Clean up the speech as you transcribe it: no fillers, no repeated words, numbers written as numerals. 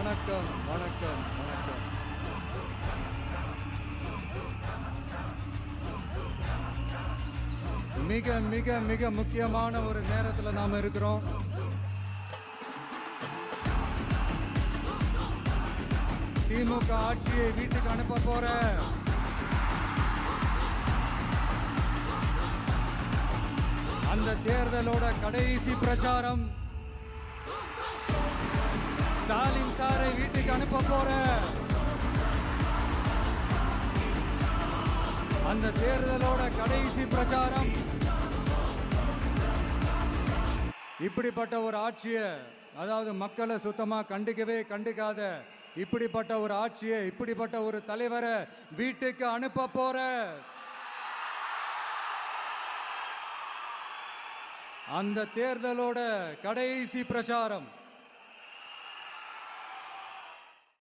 வணக்கம் வணக்கம் வணக்கம். மிக மிக மிக முக்கியமான ஒரு நேரத்தில் நாம இருக்கிறோம். திமுக ஆட்சியை வீட்டுக்கு அனுப்ப போற அந்த தேர்தலோட கடைசி பிரச்சாரம். ஸ்டாலின் சாரை வீட்டுக்கு அனுப்ப போற அந்த தேர்தலோட கடைசி பிரச்சாரம். இப்படிப்பட்ட ஒரு ஆட்சியை, அதாவது மக்களை சுத்தமா கண்டுக்காத இப்படிப்பட்ட ஒரு ஆட்சியை, இப்படிப்பட்ட ஒரு தலைவரை வீட்டுக்கு அனுப்ப போற அந்த தேர்தலோட கடைசி பிரச்சாரம்.